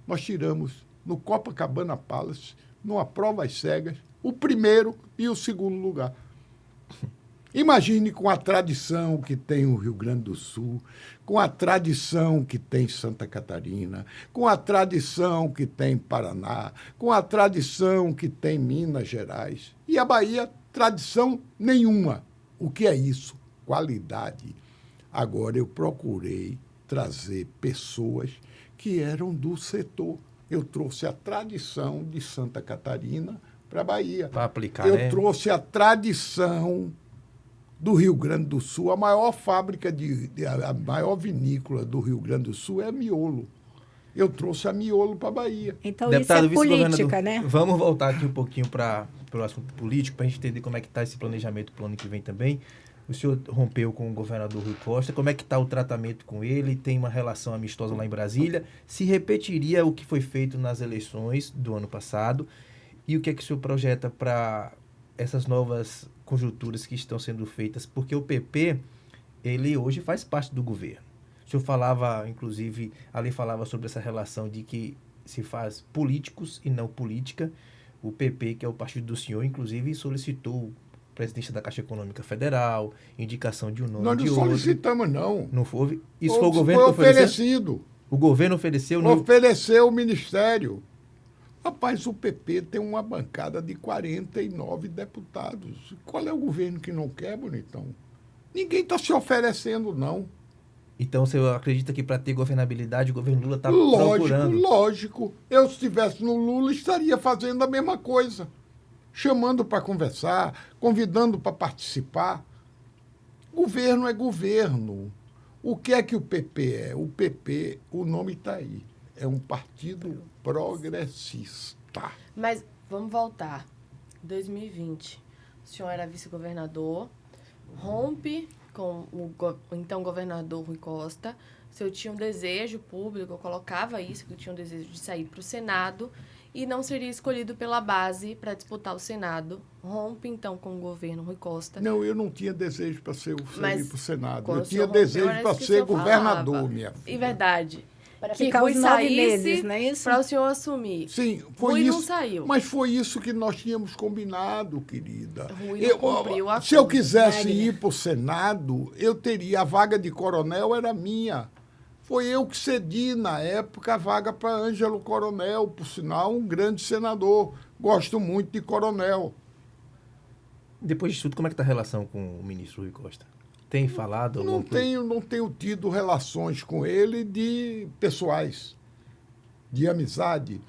Nós tiramos no Copacabana Palace, numa prova às cegas, o primeiro e o segundo lugar. Imagine com a tradição que tem o Rio Grande do Sul, com a tradição que tem Santa Catarina, com a tradição que tem Paraná, com a tradição que tem Minas Gerais. E a Bahia, tradição nenhuma. O que é isso? Qualidade. Agora, eu procurei trazer pessoas que eram do setor. Eu trouxe a tradição de Santa Catarina para a Bahia. Para aplicar, eu trouxe a tradição do Rio Grande do Sul. A maior fábrica, a maior vinícola do Rio Grande do Sul é a Miolo. Eu trouxe a Miolo para a Bahia. Então, deputado, isso é política, né? Vamos voltar aqui um pouquinho para o assunto político, para a gente entender como é que está esse planejamento para o ano que vem também. O senhor rompeu com o governador Rui Costa. Como é que está o tratamento com ele? Tem uma relação amistosa lá em Brasília? Se repetiria o que foi feito nas eleições do ano passado? E o que é que o senhor projeta para essas novas conjunturas que estão sendo feitas? Porque o PP, ele hoje faz parte do governo. O senhor falava, inclusive, ali falava sobre essa relação de que se faz políticos e não política. O PP, que é o partido do senhor, inclusive, solicitou o presidente da Caixa Econômica Federal, indicação de um nome Nós de não outro. solicitamos, não. Não foi? Isso foi o governo Foi que ofereceu? oferecido. O governo ofereceu? Ofereceu o Ministério. Rapaz, o PP tem uma bancada de 49 deputados. Qual é o governo que não quer, bonitão? Ninguém está se oferecendo, não. Então, você acredita que para ter governabilidade, o governo Lula está procurando? Lógico. Eu, se estivesse no Lula, estaria fazendo a mesma coisa. Chamando para conversar, convidando para participar. Governo é governo. O que é que o PP é? O PP, o nome está aí. É um partido progressista. Mas vamos voltar. 2020, o senhor era vice-governador, rompe com o então governador Rui Costa. O senhor tinha um desejo público, eu colocava isso, que eu tinha um desejo de sair para o Senado e não seria escolhido pela base para disputar o Senado. Rompe, então, com o governo Rui Costa. Não, eu não tinha desejo para sair para o Senado. Eu tinha rompeu, desejo para ser governador, falava. minha filha. E verdade. Para Que ficar Rui os 9 saísse meses, não é isso? para o senhor assumir. Sim, foi Rui isso. não saiu. Mas foi isso que nós tínhamos combinado, querida. Rui não cumpriu o Se eu acordo. quisesse Wagner. ir para o Senado, eu teria. A vaga de coronel era minha. Foi eu que cedi, na época, a vaga para Ângelo Coronel, por sinal, um grande senador. Gosto muito de coronel. Depois disso tudo, como é que está a relação com o ministro Rui Costa? Tem falado? Não tenho tido relações com ele de pessoais, de amizade.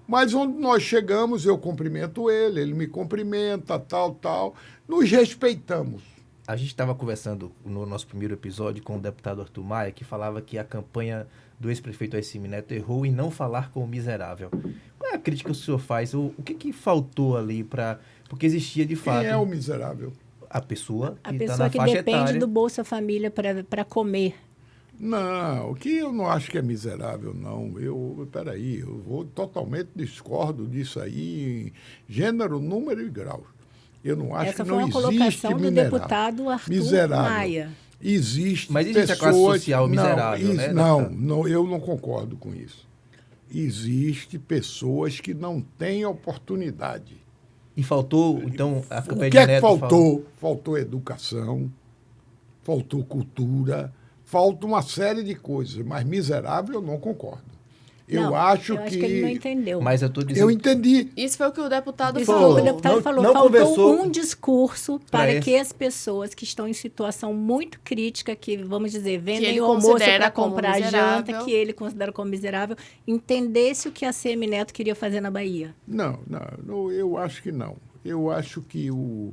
Mas onde nós chegamos, eu cumprimento ele me cumprimenta, tal. Nos respeitamos. A gente estava conversando no nosso primeiro episódio com o deputado Arthur Maia, que falava que a campanha do ex-prefeito Aicime Neto errou em não falar com o miserável. Qual é a crítica que o senhor faz? O que faltou ali para... Porque existia, de fato... Quem é o miserável? A pessoa A que está pessoa na que faixa depende etária. do Bolsa Família para comer. Não, o que eu não acho que é miserável, não. Peraí, eu totalmente discordo disso aí, em gênero, número e grau. Eu não acho Essa que foi não uma existe colocação do minerável. deputado Arthur Miserável. Maia. Existe Mas existe a classe pessoas... social miserável, né, Não, eu não concordo com isso. Existe pessoas que não têm oportunidade. E faltou, então, a O campanha que é de que Neto... faltou? Faltou educação, faltou cultura, falta uma série de coisas, mas miserável eu não concordo. Eu acho que ele não entendeu. Mas eu estou dizendo... Eu entendi. Isso foi o que o deputado Isso falou. foi o que o deputado Não- falou. não Faltou conversou um discurso pra para esse- que as pessoas que estão em situação muito crítica, que, vamos dizer, vendem ele o almoço considera para como comprar miserável. janta, que ele considera como miserável, entendesse o que a ACM Neto queria fazer na Bahia. Não, eu acho que não. Eu acho que o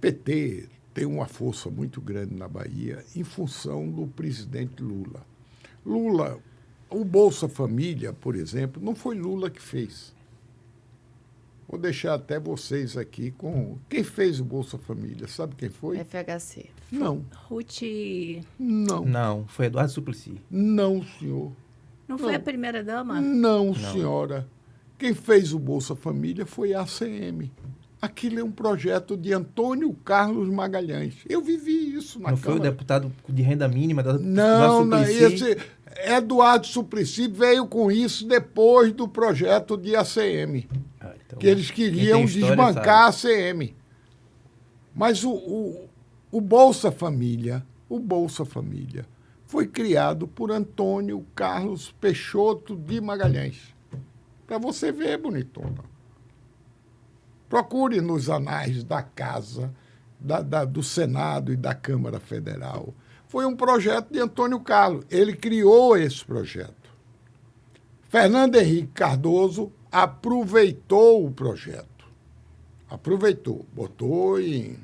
PT tem uma força muito grande na Bahia em função do presidente Lula. O Bolsa Família, por exemplo, não foi Lula que fez. Vou deixar até vocês aqui com... Quem fez o Bolsa Família? Sabe quem foi? FHC. Não, Ruth não, Não, foi Eduardo Suplicy. não, senhor. não foi a primeira-dama? Não, senhora. Quem fez o Bolsa Família foi a ACM. Aquilo é um projeto de Antônio Carlos Magalhães. Eu vivi isso na Não foi o Câmara. deputado de renda mínima da Não, Suplicy? esse Eduardo Suplicy veio com isso depois do projeto de ACM, Ah, então, que eles quem queriam tem história desbancar a sabe. ACM. Mas o Bolsa Família foi criado por Antônio Carlos Peixoto de Magalhães. Para você ver, bonitona. Procure nos anais da Casa, do Senado e da Câmara Federal. Foi um projeto de Antônio Carlos. Ele criou esse projeto. Fernando Henrique Cardoso aproveitou o projeto. Aproveitou. Botou em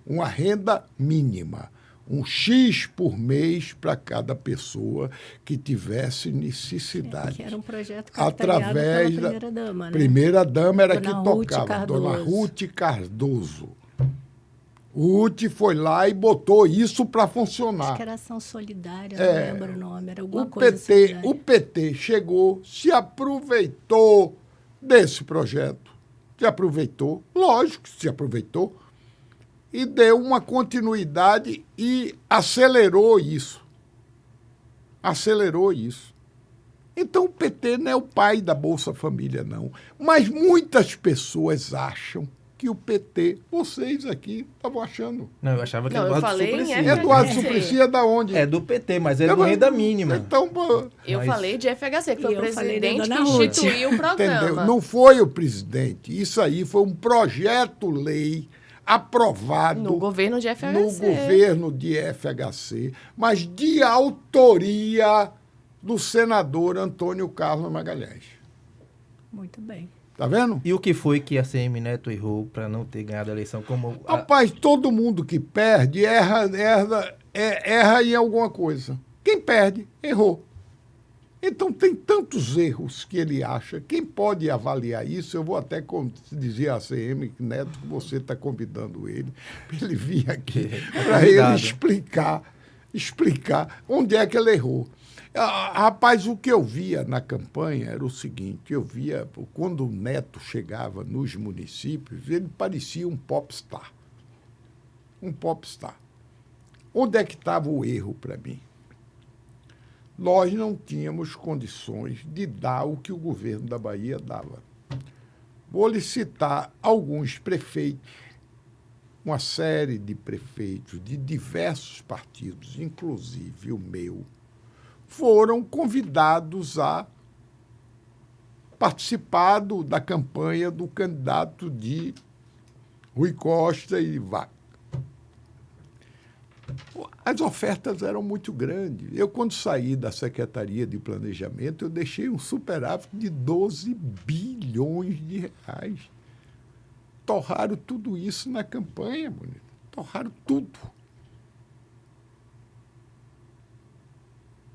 uma renda mínima. Um X por mês para cada pessoa que tivesse necessidade. Que era um projeto Através pela da primeira-dama, né? primeira-dama era Dona que Ruth tocava, Cardoso. Dona Ruth Cardoso. Ruth foi lá e botou isso para funcionar. Acho que era Ação Solidária, É, não lembro o nome, era alguma O coisa solidária. o PT chegou, se aproveitou desse projeto. Se aproveitou, lógico que se aproveitou, e deu uma continuidade e acelerou isso. acelerou isso. Então, o PT não é o pai da Bolsa Família, não. Mas muitas pessoas acham que o PT, vocês aqui, estavam achando. Não, eu achava que Não, eu Eduardo falei em Suplicy. FHC. Eduardo Suplicy é da onde? É do PT, mas é do renda mínima. Então, Eu Mas- falei de FHC, que foi E o eu falei da presidente que Dona Ruth. instituiu o programa. entendeu? Não foi o presidente. Isso aí foi um projeto-lei aprovado No governo de FHC. no governo de FHC, mas de autoria do senador Antônio Carlos Magalhães. Muito bem. Tá vendo? E o que foi que a CM Neto errou para não ter ganhado a eleição? Como Rapaz, todo mundo que perde erra em alguma coisa. Quem perde, errou. Então, tem tantos erros que ele acha. Quem pode avaliar isso? Eu vou até dizer a CM Neto que você está convidando ele para ele vir aqui, para ele Convidado. explicar onde é que ele errou. Rapaz, o que eu via na campanha era o seguinte, eu via, quando o Neto chegava nos municípios, ele parecia um popstar. Um popstar. Onde é que estava o erro para mim? Nós não tínhamos condições de dar o que o governo da Bahia dava. Vou lhe citar alguns prefeitos, uma série de prefeitos de diversos partidos, inclusive o meu, foram convidados a participar da campanha do candidato de Rui Costa e Vaca. As ofertas eram muito grandes. Eu, quando saí da Secretaria de Planejamento, eu deixei um superávit de 12 bilhões de reais. Torraram tudo isso na campanha, bonito. Torraram tudo.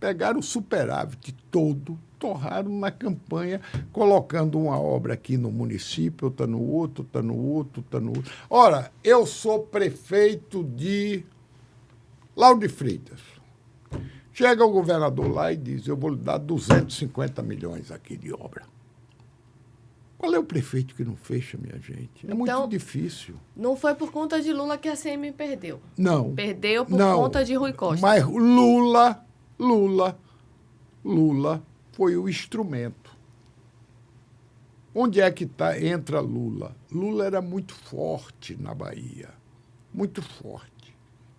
Pegaram o superávit todo, torraram na campanha, colocando uma obra aqui no município, outra no outro, outra no outro, outra no outro. Ora, eu sou prefeito de Lauro de Freitas. Chega o governador lá e diz, eu vou lhe dar 250 milhões aqui de obra. Qual é o prefeito que não fecha, minha gente? É muito difícil. Não foi por conta de Lula que a CM perdeu. Não. Perdeu por Não. conta de Rui Costa. Mas Lula foi o instrumento. Onde é que entra Lula? Lula era muito forte na Bahia. Muito forte.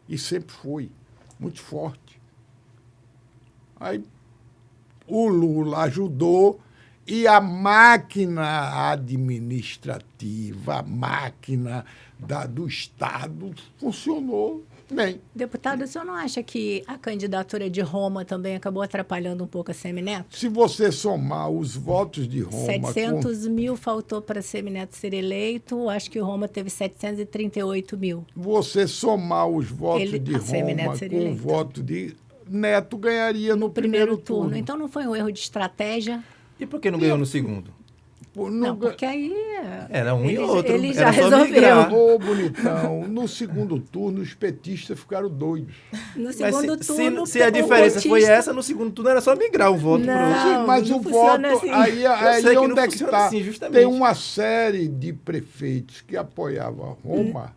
E sempre foi muito forte. Aí o Lula ajudou e a máquina administrativa, a máquina do Estado funcionou bem. Deputado, o senhor não acha que a candidatura de Roma também acabou atrapalhando um pouco a Semineto? Se você somar os votos de Roma... 700 mil faltou para a Semineto ser eleito, acho que o Roma teve 738 mil. Você somar os votos de a Semineto Roma seria com o eleito. voto de Neto, ganharia no primeiro turno. Então não foi um erro de estratégia? E por que não ganhou no segundo? Não, porque aí... Era um e ele, outro. Ele Era já só resolveu. migrar. Ô, bonitão, no segundo turno os petistas ficaram doidos. No Mas segundo turno... se a diferença foi essa, no segundo turno era só migrar o voto. Não. pro... Mas não o voto, funciona assim. aí Eu sei que onde não é que funciona está? assim, justamente. Tem uma série de prefeitos que apoiavam Roma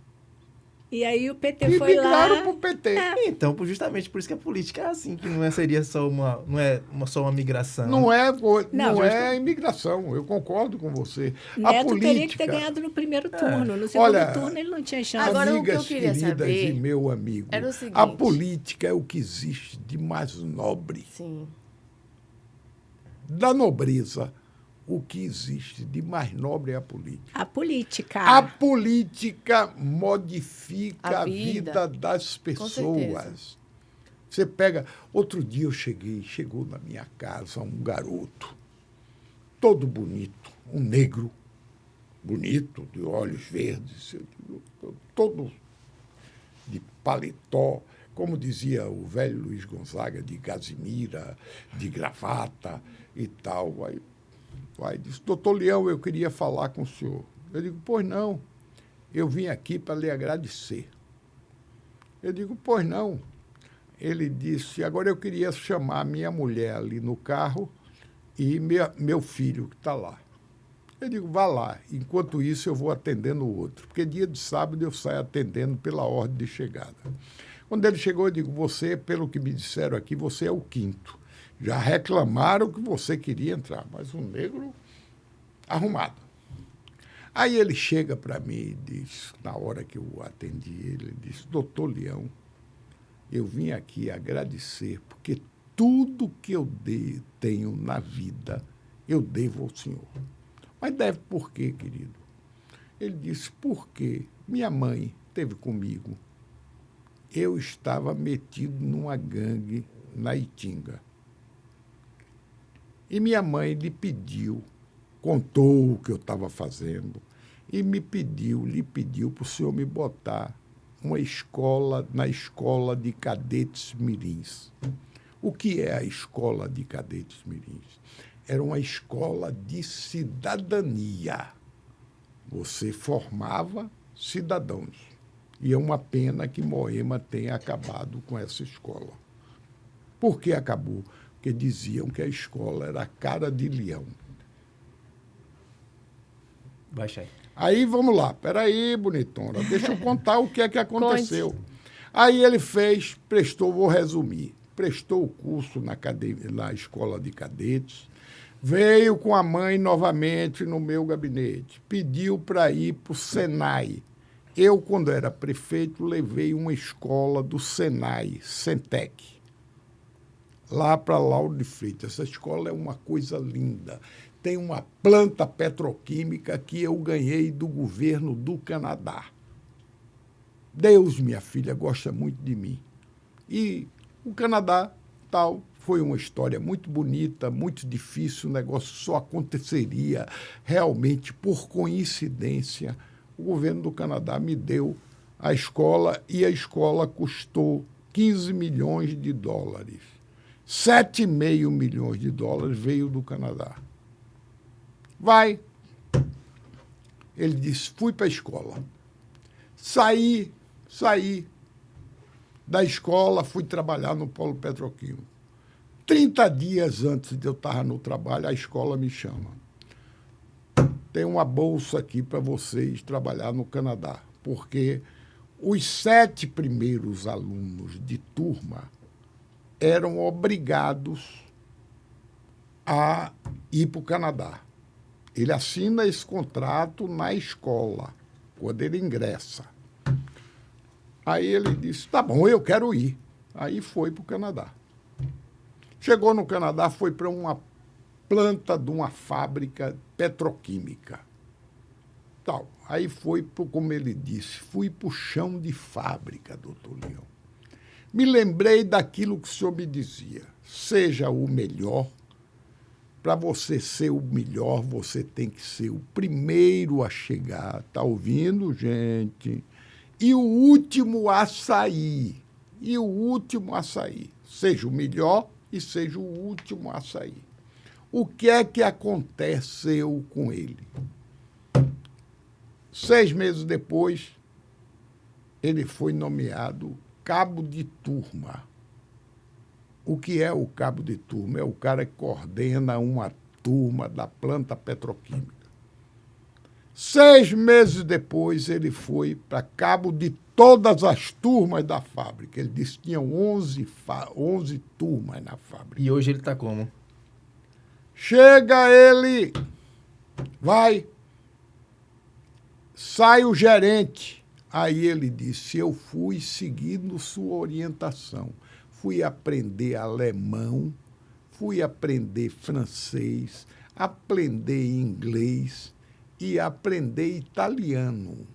E aí o PT e foi migraram lá... para o PT. Então, justamente por isso que a política é assim, que não seria só só uma migração. Não é Não, imigração, eu concordo com você. Neto teria que ter ganhado no primeiro turno. No segundo Olha, turno ele não tinha chance. Agora, o que amigas eu queria queridas saber e meu amigo, era o seguinte. a política é o que existe de mais nobre. Sim. Da nobreza, o que existe de mais nobre é a política. A política. A política modifica A a vida. vida das certeza. pessoas. Você pega... Outro dia chegou na minha casa um garoto, todo bonito, um negro, bonito, de olhos verdes, todo de paletó, como dizia o velho Luiz Gonzaga, de gazimira, de gravata e tal. Aí disse, doutor Leão, eu queria falar com o senhor. Eu digo, pois não, eu vim aqui para lhe agradecer. Eu digo, pois não. Ele disse, agora eu queria chamar minha mulher ali no carro e meu filho que está lá. Eu digo, vá lá. Enquanto isso, eu vou atendendo o outro. Porque dia de sábado eu saio atendendo pela ordem de chegada. Quando ele chegou, eu digo, você, pelo que me disseram aqui, você é o quinto. Já reclamaram que você queria entrar, mas um negro arrumado. Aí ele chega para mim e diz, na hora que eu atendi ele disse, doutor Leão, eu vim aqui agradecer, porque tudo que eu tenho na vida, eu devo ao senhor. Mas deve por quê, querido? Ele disse, porque minha mãe esteve comigo. Eu estava metido numa gangue na Itinga. E minha mãe lhe pediu, contou o que eu estava fazendo, e lhe pediu para o senhor me botar na escola de cadetes mirins. O que é a escola de cadetes mirins? Era uma escola de cidadania. Você formava cidadãos. E é uma pena que Moema tenha acabado com essa escola. Por que acabou? Porque diziam que a escola era a cara de leão. Baixa aí. Aí, vamos lá. Peraí, bonitona. Deixa eu contar o que é que aconteceu. Aí ele vou resumir, prestou o curso na escola de cadetes, veio com a mãe novamente no meu gabinete, pediu para ir para o Senai. Eu, quando era prefeito, levei uma escola do Senai, Sentec, lá para Lauro de Freitas. Essa escola é uma coisa linda. Tem uma planta petroquímica que eu ganhei do governo do Canadá. Deus, minha filha, gosta muito de mim. E o Canadá, foi uma história muito bonita, muito difícil, o negócio só aconteceria realmente por coincidência. O governo do Canadá me deu a escola e a escola custou $15 milhões. 7,5 milhões de dólares veio do Canadá. Vai. Ele disse, fui para a escola. Saí da escola, fui trabalhar no polo petroquímico. 30 dias antes de eu estar no trabalho, a escola me chama. Tem uma bolsa aqui para vocês trabalhar no Canadá, porque os 7 primeiros alunos de turma eram obrigados a ir para o Canadá. Ele assina esse contrato na escola, quando ele ingressa. Aí ele disse, tá bom, eu quero ir. Aí foi para o Canadá. Chegou no Canadá, foi para uma planta de uma fábrica petroquímica. Aí foi, como ele disse, fui para o chão de fábrica, doutor Leão. Me lembrei daquilo que o senhor me dizia. Seja o melhor. Para você ser o melhor, você tem que ser o primeiro a chegar. Está ouvindo, gente? E o último a sair. Seja o melhor e seja o último a sair. O que é que aconteceu com ele? 6 meses depois, ele foi nomeado cabo de turma. O que é o cabo de turma? É o cara que coordena uma turma da planta petroquímica. 6 meses depois, ele foi para cabo de todas as turmas da fábrica. Ele disse que tinham 11 turmas na fábrica. E hoje ele está como? Chega ele, sai o gerente. Aí ele disse, eu fui seguindo sua orientação. Fui aprender alemão, fui aprender francês, aprender inglês e aprender italiano.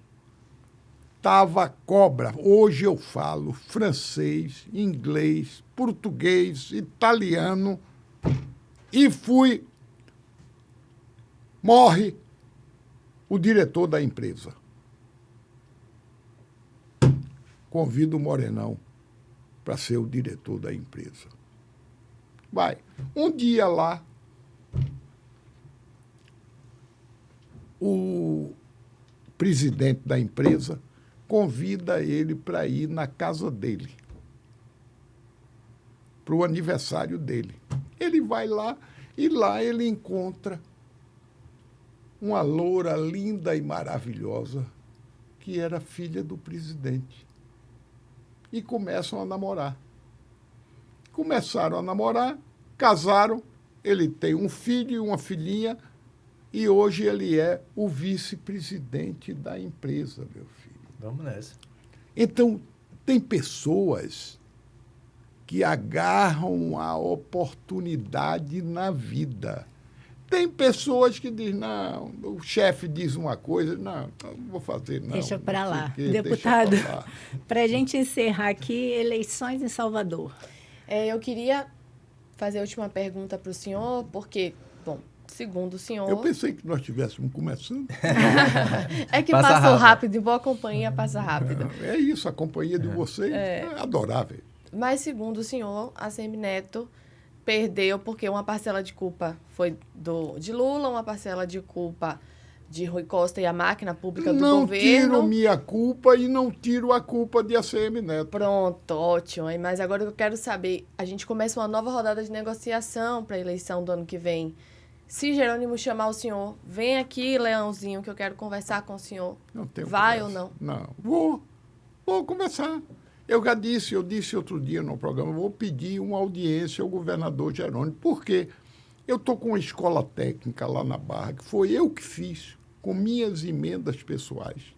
Tava cobra. Hoje eu falo francês, inglês, português, italiano e morre o diretor da empresa. Convido o Morenão para ser o diretor da empresa. Um dia lá, o presidente da empresa convida ele para ir na casa dele, para o aniversário dele. Ele vai lá e lá ele encontra uma loura linda e maravilhosa que era filha do presidente. E começam a namorar. Começaram a namorar Casaram, ele tem um filho e uma filhinha, e hoje ele é o vice-presidente da empresa, meu filho. Vamos nessa. Então, tem pessoas que agarram a oportunidade na vida. Tem pessoas que dizem, não, o chefe diz uma coisa, não vou fazer, não. Deixa para lá. Quê, Deputado, deixa pra lá. para a gente encerrar aqui, eleições em Salvador. Eu queria fazer a última pergunta para o senhor, porque, bom, segundo o senhor... Eu pensei que nós estivéssemos começando. É que Passa passou rápido. rápido, em boa companhia passa rápido. É isso, a companhia de vocês é adorável. Mas, segundo o senhor, a Semineto perdeu porque uma parcela de culpa foi de Lula, uma parcela de culpa de Rui Costa e a máquina pública do Não governo. tiro minha culpa e não tiro a culpa de ACM Neto. Pronto, ótimo. Mas agora eu quero saber, a gente começa uma nova rodada de negociação para a eleição do ano que vem. Se Jerônimo chamar o senhor, vem aqui, Leãozinho, que eu quero conversar com o senhor. Não tenho Vai conversa. ou não? Não. Vou conversar. Eu disse outro dia no programa, vou pedir uma audiência ao governador Jerônimo. Por quê? Eu estou com uma escola técnica lá na Barra, que foi eu que fiz, com minhas emendas pessoais.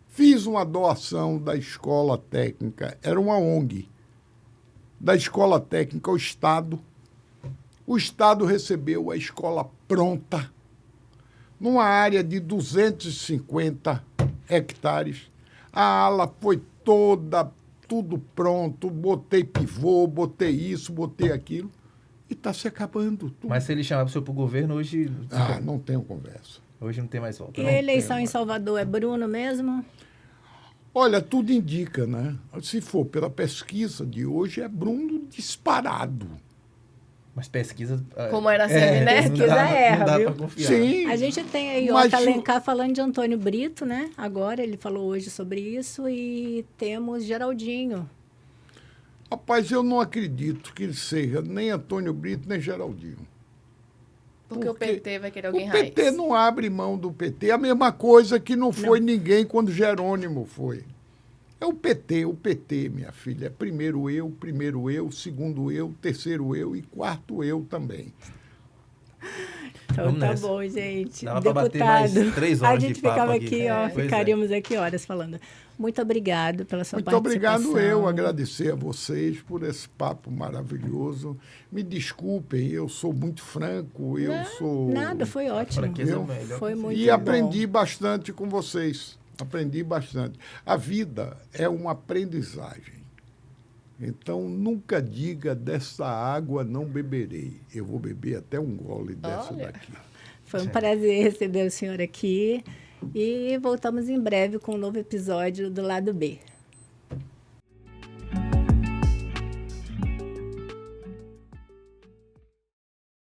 Fiz uma doação da escola técnica, era uma ONG, da escola técnica ao Estado. O Estado recebeu a escola pronta, numa área de 250 hectares. A ala foi tudo pronto, botei pivô, botei isso, botei aquilo, e está se acabando tudo. Mas se ele chamar o senhor para o governo, hoje... Não tenho conversa. Hoje não tem mais volta. E Não? a eleição em Salvador é Bruno mesmo? Olha, tudo indica, né? Se for pela pesquisa de hoje, é Bruno disparado. Mas pesquisa... Como era a Semineto? pesquisa erra, não dá viu? para confiar. Sim. A gente tem aí Mas Otto Alencar falando de Antônio Brito, né? Agora, ele falou hoje sobre isso, e temos Geraldinho. Rapaz, eu não acredito que ele seja nem Antônio Brito, nem Geraldinho. Porque o PT vai querer alguém O PT raiz. não abre mão do PT. A mesma coisa que não foi ninguém quando Jerônimo foi. É o PT, minha filha. É primeiro eu, segundo eu, terceiro eu e quarto eu também. Então Vamos tá nessa. bom, gente. Dava pra bater mais 3 horas a gente de papo ficava aqui. aqui, ó, Pois é. ficaríamos aqui horas falando. Muito obrigado pela sua Muito participação. obrigado eu, agradecer a vocês por esse papo maravilhoso. Me desculpem, eu sou muito franco, Nada, foi ótimo. franqueza é Viu? o melhor Foi que muito E bom. aprendi bastante com vocês. Aprendi bastante. A vida é uma aprendizagem. Então, nunca diga, dessa água não beberei. Eu vou beber até um gole dessa Olha. daqui. Foi um prazer receber o senhor aqui. E voltamos em breve com um novo episódio do Lado B.